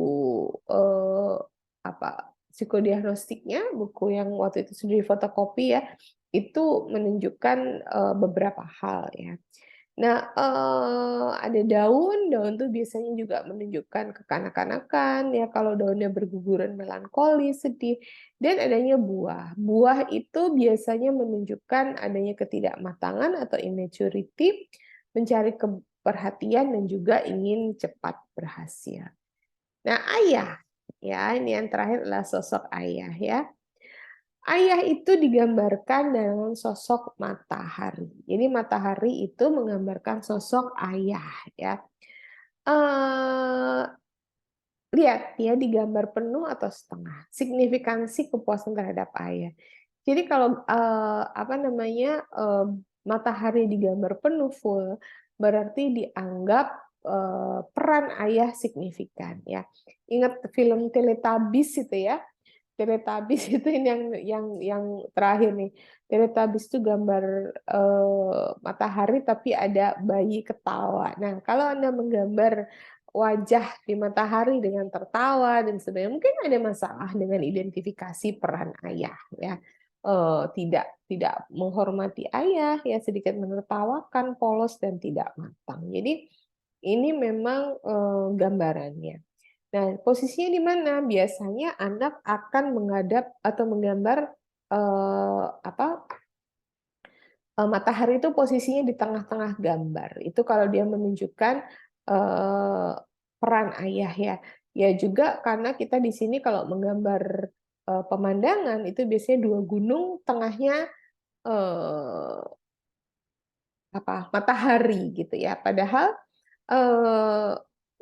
apa psikodiagnostiknya, buku yang waktu itu sudah difotokopi ya, itu menunjukkan beberapa hal ya. Nah, ada daun, daun tuh biasanya juga menunjukkan kekanak-kanakan ya, kalau daunnya berguguran melankoli, sedih, dan adanya buah. Buah itu biasanya menunjukkan adanya ketidakmatangan atau immaturity, mencari perhatian dan juga ingin cepat berhasil. Nah, ayah, ya ini yang terakhir adalah sosok ayah ya. Ayah itu digambarkan dengan sosok matahari. Jadi matahari itu menggambarkan sosok ayah ya. Eh, Lihat ya di gambar penuh atau setengah. Signifikansi kepuasan terhadap ayah. Jadi kalau apa namanya matahari di gambar penuh full, berarti dianggap peran ayah signifikan ya. Ingat film Teletubbies itu ya. Teletubbies itu yang terakhir nih. Teletubbies itu gambar matahari tapi ada bayi ketawa. Nah, kalau Anda menggambar wajah di matahari dengan tertawa dan sebagainya, mungkin ada masalah dengan identifikasi peran ayah ya. Tidak menghormati ayah ya, sedikit menertawakan, polos dan tidak matang. Jadi ini memang gambarannya. Nah, posisinya di mana? Biasanya anak akan menghadap atau menggambar matahari itu posisinya di tengah-tengah gambar. Itu kalau dia menunjukkan peran ayah ya. Ya juga karena kita di sini kalau menggambar pemandangan itu biasanya dua gunung, tengahnya eh, matahari gitu ya. Padahal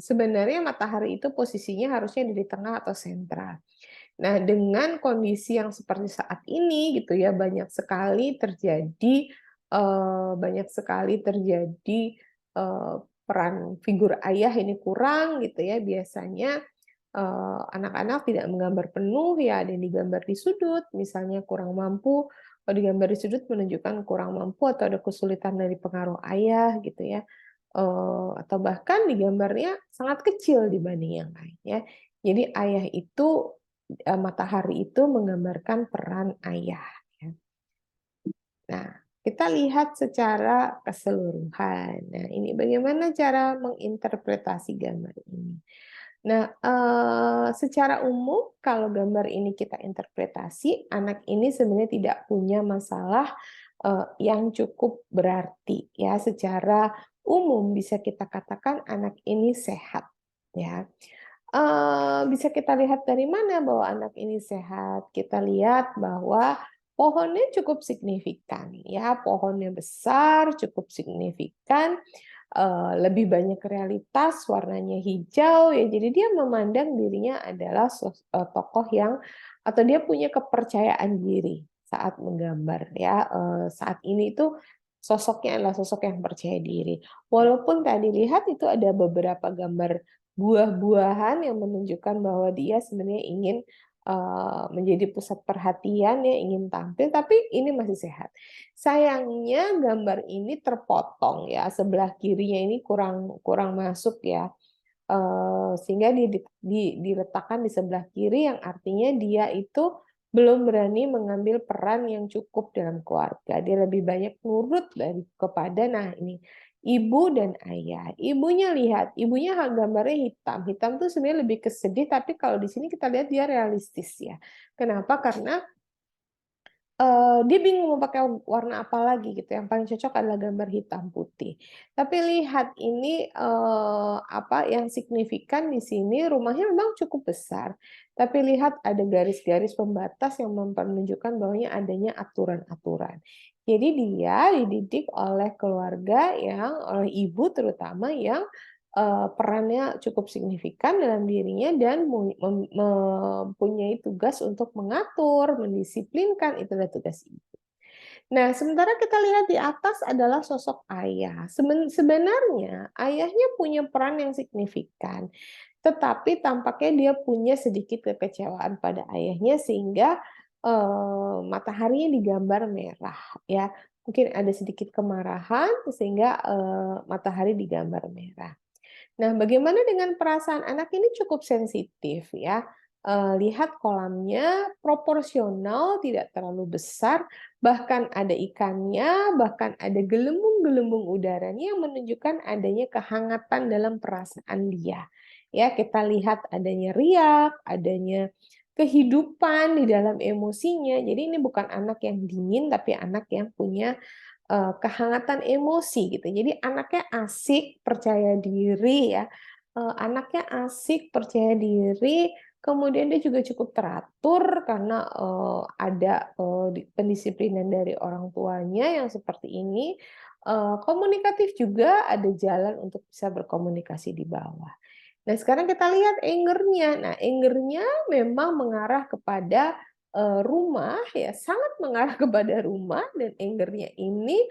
sebenarnya matahari itu posisinya harusnya di tengah atau sentral. Nah, dengan kondisi yang seperti saat ini gitu ya, banyak sekali terjadi peran figur ayah ini kurang gitu ya. Biasanya anak-anak tidak menggambar penuh ya, ada yang digambar di sudut, misalnya kurang mampu. Kalau digambar di sudut menunjukkan kurang mampu atau ada kesulitan dari pengaruh ayah gitu ya. Atau bahkan digambarnya sangat kecil dibanding yang lain ya. Jadi ayah itu matahari itu menggambarkan peran ayah ya. Nah, kita lihat secara keseluruhan. Nah, ini bagaimana cara menginterpretasi gambar ini. Nah, secara umum kalau gambar ini kita interpretasi, anak ini sebenarnya tidak punya masalah yang cukup berarti ya. Secara umum bisa kita katakan anak ini sehat ya. Bisa kita lihat dari mana bahwa anak ini sehat? Kita lihat bahwa pohonnya cukup signifikan ya, pohonnya besar, cukup signifikan, lebih banyak realitas, warnanya hijau ya. Jadi dia memandang dirinya adalah tokoh yang atau dia punya kepercayaan diri saat menggambar ya. Saat ini itu sosoknya adalah sosok yang percaya diri. Walaupun tadi lihat itu ada beberapa gambar buah-buahan yang menunjukkan bahwa dia sebenarnya ingin menjadi pusat perhatian ya, ingin tampil, tapi ini masih sehat. Sayangnya gambar ini terpotong ya, sebelah kirinya ini kurang masuk ya. Sehingga diletakkan di sebelah kiri yang artinya dia itu belum berani mengambil peran yang cukup dalam keluarga. Dia lebih banyak nurut kepada ini ibu dan ayah. Ibunya lihat, ibunya gambarnya hitam. Hitam tuh sebenarnya lebih kesedih, tapi kalau di sini kita lihat dia realistis ya. Kenapa? Karena Dia bingung mau pakai warna apa lagi gitu, yang paling cocok adalah gambar hitam putih. Tapi lihat ini, apa yang signifikan di sini rumahnya memang cukup besar, tapi lihat ada garis-garis pembatas yang menunjukkan bahwanya adanya aturan-aturan. Jadi dia dididik oleh keluarga oleh ibu terutama yang, perannya cukup signifikan dalam dirinya dan mempunyai tugas untuk mengatur, mendisiplinkan, itu adalah tugas ibu. Nah, sementara kita lihat di atas adalah sosok ayah. Sebenarnya ayahnya punya peran yang signifikan, tetapi tampaknya dia punya sedikit kekecewaan pada ayahnya sehingga, mataharinya digambar merah ya. Mungkin ada sedikit kemarahan sehingga, matahari digambar merah. Nah, bagaimana dengan perasaan anak ini cukup sensitif ya. Lihat kolamnya proporsional, tidak terlalu besar, bahkan ada ikannya, bahkan ada gelembung-gelembung udaranya yang menunjukkan adanya kehangatan dalam perasaan dia. Ya, kita lihat adanya riak, adanya kehidupan di dalam emosinya. Jadi ini bukan anak yang dingin, tapi anak yang punya kehangatan emosi gitu. Jadi anaknya asik, percaya diri ya, anaknya asik, percaya diri, kemudian dia juga cukup teratur karena, ada, pendisiplinan dari orang tuanya yang seperti ini, komunikatif juga, ada jalan untuk bisa berkomunikasi di bawah. Nah, sekarang kita lihat anger-nya. Nah, anger-nya memang mengarah kepada, rumah ya, sangat mengarah kepada rumah dan anger-nya ini,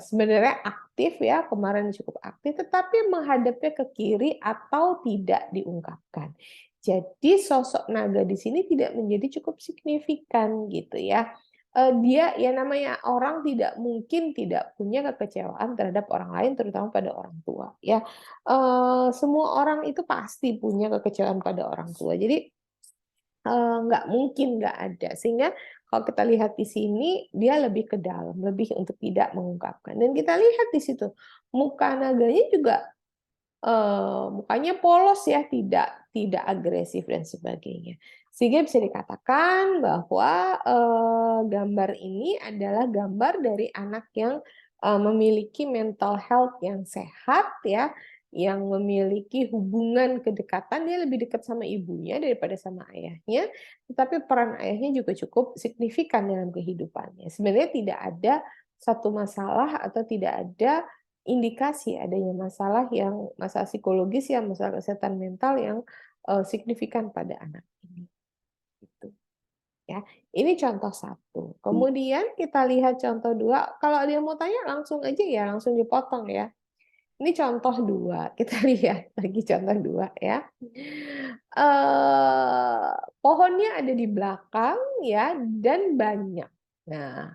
sebenarnya aktif ya, kemarin cukup aktif, tetapi menghadapnya ke kiri atau tidak diungkapkan. Jadi sosok naga di sini tidak menjadi cukup signifikan gitu ya. Dia ya namanya orang tidak mungkin tidak punya kekecewaan terhadap orang lain, terutama pada orang tua ya. Semua orang itu pasti punya kekecewaan pada orang tua. Jadi, nggak mungkin nggak ada. Sehingga kalau kita lihat di sini, dia lebih ke dalam, lebih untuk tidak mengungkapkan. Dan kita lihat di situ, muka naganya juga, mukanya polos ya, tidak agresif dan sebagainya. Sehingga bisa dikatakan bahwa, gambar ini adalah gambar dari anak yang, memiliki mental health yang sehat ya, yang memiliki hubungan kedekatan, dia lebih dekat sama ibunya daripada sama ayahnya, tetapi peran ayahnya juga cukup signifikan dalam kehidupannya. Sebenarnya tidak ada satu masalah atau tidak ada indikasi adanya masalah psikologis ya, masalah kesehatan mental yang, signifikan pada anak ini, gitu ya. Ini contoh satu. Kemudian kita lihat contoh 2. Kalau ada yang mau tanya langsung aja ya, langsung dipotong ya. Ini contoh 2. Kita lihat lagi contoh 2 ya. Pohonnya ada di belakang ya, dan banyak. Nah,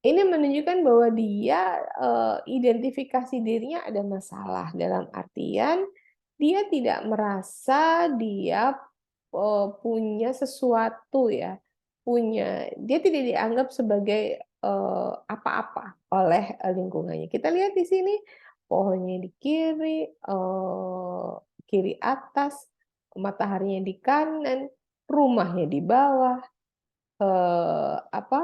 ini menunjukkan bahwa dia, identifikasi dirinya ada masalah, dalam artian dia tidak merasa dia, punya sesuatu ya, dia tidak dianggap sebagai, apa-apa oleh, lingkungannya. Kita lihat di sini pohonnya di kiri, kiri atas, mataharinya di kanan, rumahnya di bawah. Apa,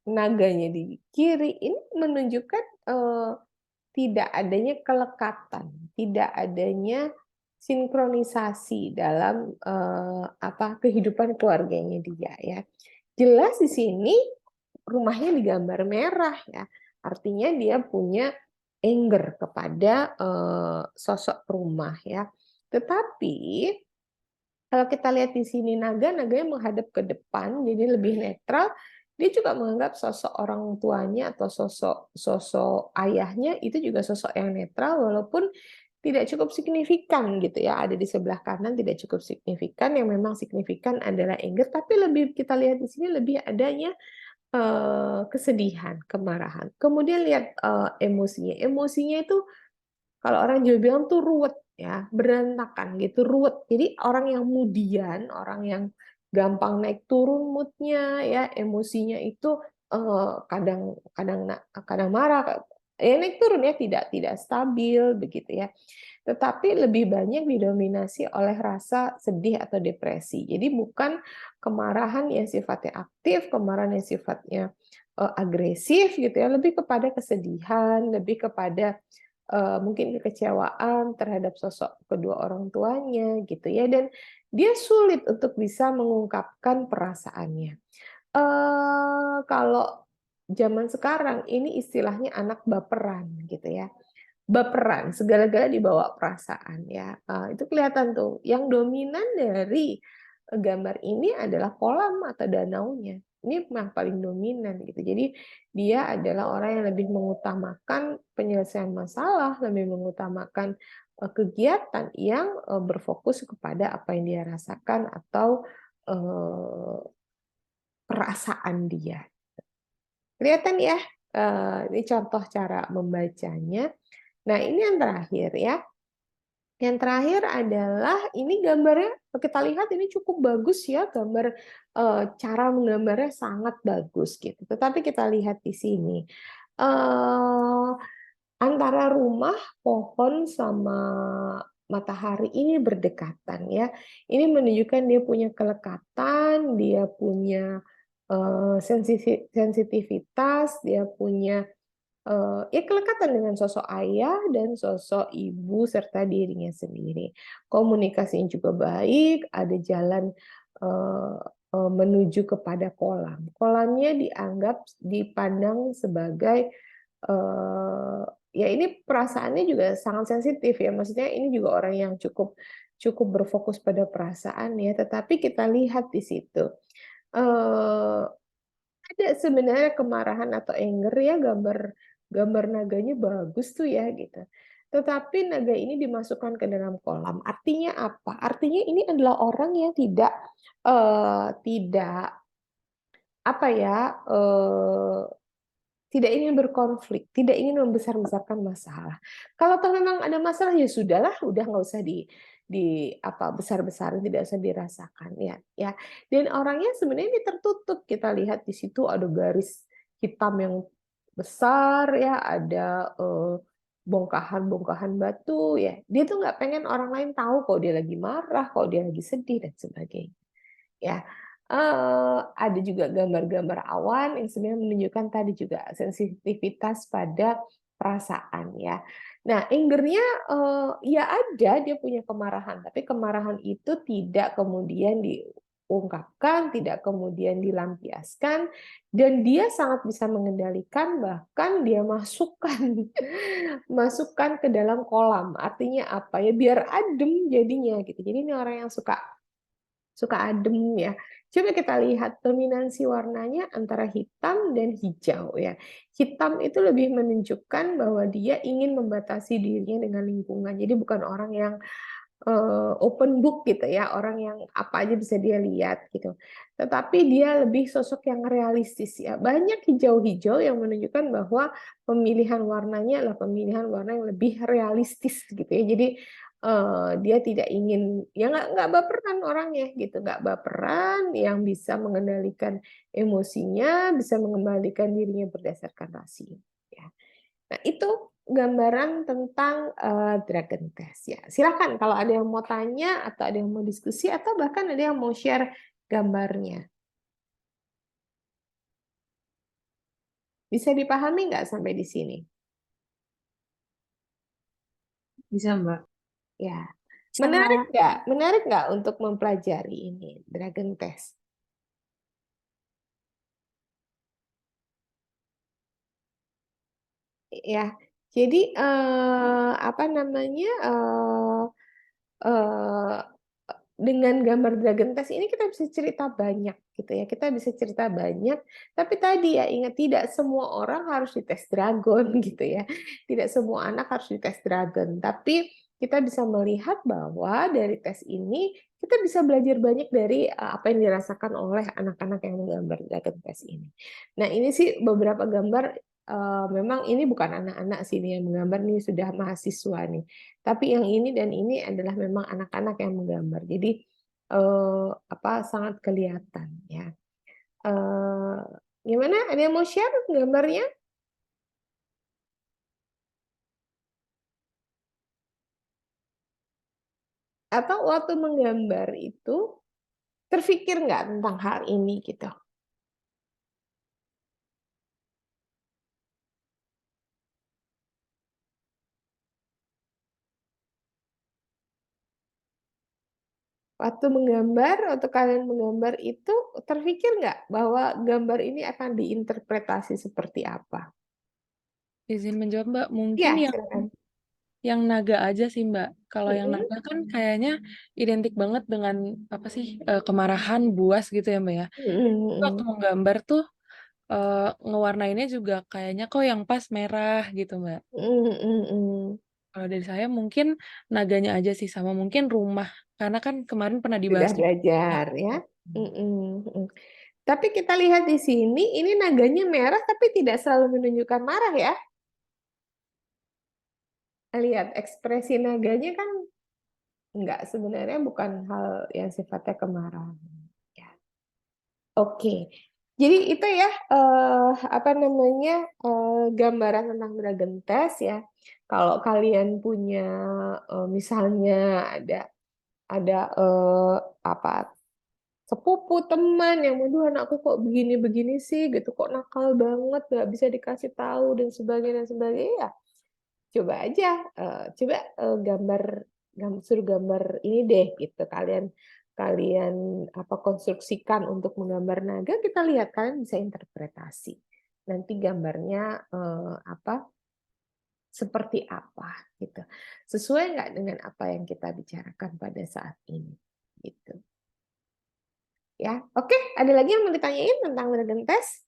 naganya di kiri, ini menunjukkan, tidak adanya kelekatan, tidak adanya sinkronisasi dalam, apa, kehidupan keluarganya dia ya. Jelas di sini rumahnya digambar merah ya, artinya dia punya anger kepada, sosok rumah ya. Tetapi kalau kita lihat di sini naganya menghadap ke depan, jadi lebih netral. Dia juga menganggap sosok orang tuanya atau sosok ayahnya itu juga sosok yang netral, walaupun tidak cukup signifikan gitu ya, ada di sebelah kanan tidak cukup signifikan, yang memang signifikan adalah anger, tapi lebih kita lihat di sini lebih adanya, kesedihan, kemarahan. Kemudian lihat, emosinya, emosinya itu kalau orang Jawa bilang tuh ruwet ya, berantakan gitu, ruwet. Jadi orang yang mudian, orang yang gampang naik turun mood-nya ya, emosinya itu, kadang kadang kadang marah, ya naik turun ya, tidak stabil begitu ya. tetapi lebih banyak didominasi oleh rasa sedih atau depresi. Jadi bukan kemarahan yang sifatnya aktif, kemarahan yang sifatnya agresif gitu ya, lebih kepada kesedihan, lebih kepada mungkin kekecewaan terhadap sosok kedua orang tuanya gitu ya, dan dia sulit untuk bisa mengungkapkan perasaannya. Kalau zaman sekarang ini istilahnya anak baperan gitu ya. Baperan, segala-gala dibawa perasaan ya. Itu kelihatan tuh. Yang dominan dari gambar ini adalah kolam atau danaunya. Ini yang paling dominan gitu. Jadi dia adalah orang yang lebih mengutamakan penyelesaian masalah, lebih mengutamakan kegiatan yang berfokus kepada apa yang dia rasakan atau perasaan dia. Kelihatan ya, ini contoh cara membacanya. Nah, ini yang terakhir ya. Yang terakhir adalah ini gambarnya, kita lihat ini cukup bagus ya, gambar cara menggambarnya sangat bagus gitu. Tetapi kita lihat di sini antara rumah, pohon sama matahari ini berdekatan ya. Ini menunjukkan dia punya kelekatan, dia punya sensitivitas, dia punya ya kelekatan dengan sosok ayah dan sosok ibu serta dirinya sendiri. Komunikasinya juga baik, ada jalan menuju kepada kolam. Kolamnya dipandang sebagai ya ini perasaannya juga sangat sensitif ya. Maksudnya ini juga orang yang cukup cukup berfokus pada perasaan ya. Tetapi kita lihat di situ ada sebenarnya kemarahan atau anger ya, gambar naganya bagus tuh ya gitu. Tetapi naga ini dimasukkan ke dalam kolam. Artinya apa? Artinya ini adalah orang yang tidak apa ya tidak ingin berkonflik, tidak ingin membesar-besarkan masalah. Kalau toh memang ada masalah ya sudahlah, udah nggak usah di apa besar-besarin, tidak usah dirasakan ya ya. Dan orangnya sebenarnya ini tertutup. Kita lihat di situ ada garis hitam yang besar ya, ada bongkahan-bongkahan batu ya. Dia tuh nggak pengen orang lain tahu kalau dia lagi marah, kalau dia lagi sedih dan sebagainya. Ya, ada juga gambar-gambar awan yang sebenarnya menunjukkan tadi juga sensitivitas pada perasaan ya. Nah, angernya ya ada, dia punya kemarahan, tapi kemarahan itu tidak kemudian diungkapkan, tidak kemudian dilampiaskan, dan dia sangat bisa mengendalikan, bahkan dia masukkan masukkan ke dalam kolam. Artinya apa ya? Biar adem jadinya gitu. Jadi ini orang yang suka adem ya. Coba kita lihat dominansi warnanya antara hitam dan hijau ya. Hitam itu lebih menunjukkan bahwa dia ingin membatasi dirinya dengan lingkungan. Jadi bukan orang yang open book gitu ya, orang yang apa aja bisa dia lihat gitu. Tetapi dia lebih sosok yang realistis ya. Banyak hijau-hijau yang menunjukkan bahwa pemilihan warnanya adalah pemilihan warna yang lebih realistis gitu ya. Jadi dia tidak ingin ya nggak baperan orangnya gitu, nggak baperan, yang bisa mengendalikan emosinya, bisa mengembalikan dirinya berdasarkan rasio. Ya. Nah, itu gambaran tentang Dragon Test ya. Silakan kalau ada yang mau tanya atau ada yang mau diskusi atau bahkan ada yang mau share gambarnya. Bisa dipahami nggak sampai di sini? Bisa, Mbak. Ya. Menarik Sama nggak? Menarik nggak untuk mempelajari ini Dragon Test? Ya. Jadi apa namanya? Eh, dengan gambar Dragon Test ini kita bisa cerita banyak gitu ya. Kita bisa cerita banyak, tapi tadi ya ingat tidak semua orang harus dites dragon gitu ya. Tidak semua anak harus dites dragon, tapi kita bisa melihat bahwa dari tes ini kita bisa belajar banyak dari apa yang dirasakan oleh anak-anak yang menggambar Dragon Test ini. Nah, ini sih beberapa gambar memang ini bukan anak-anak sini yang menggambar, nih sudah mahasiswa nih. Tapi yang ini dan ini adalah memang anak-anak yang menggambar. Jadi apa sangat kelihatan ya. Eh, Gimana? Ada yang mau share gambarnya? Atau waktu menggambar itu terfikir nggak tentang hal ini gitu? Waktu menggambar, waktu kalian menggambar itu terfikir nggak bahwa gambar ini akan diinterpretasi seperti apa? Izin menjawab, Mbak. Mungkin Iya, yang silakan. naga aja sih, Mbak. Kalau yang Mm-mm, naga kan kayaknya identik banget dengan apa sih, kemarahan, buas gitu ya, Mbak ya. Waktu mm-mm, menggambar tuh ngewarnainnya juga kayaknya kok yang pas merah gitu, Mbak. mm-mm, mm-mm. Kalau dari saya mungkin naganya aja sih, sama mungkin rumah. Karena kan kemarin pernah Sudah dibahas juga. belajar ya. Mm-mm, mm. Tapi kita lihat di sini, ini naganya merah tapi tidak selalu menunjukkan marah ya. Lihat ekspresi naganya kan enggak, sebenarnya bukan hal yang sifatnya kemarahan. Ya. Oke, jadi itu ya apa namanya gambaran tentang Dragon Test ya. Kalau kalian punya misalnya ada apa sepupu teman yang waduh anakku kok begini-begini sih gitu, kok nakal banget, nggak bisa dikasih tahu dan sebagainya ya, coba aja coba gambar suruh gambar ini deh gitu, kalian kalian apa konstruksikan untuk menggambar naga, kita lihat kalian bisa interpretasi nanti gambarnya apa seperti apa gitu, sesuai nggak dengan apa yang kita bicarakan pada saat ini gitu ya. Oke, ada lagi yang mau ditanyain tentang Dragon Test?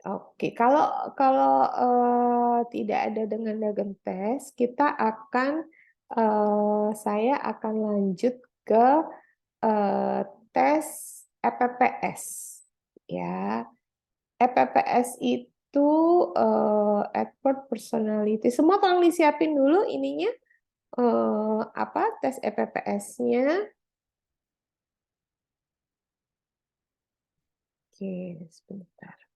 Oke, kalau kalau tidak ada dengan Dragon Test, kita akan saya akan lanjut ke eh, tes EPPS ya. EPPS itu Edward Personality. Semua tolong disiapin dulu ininya apa tes EPPS-nya. Oke, sebentar.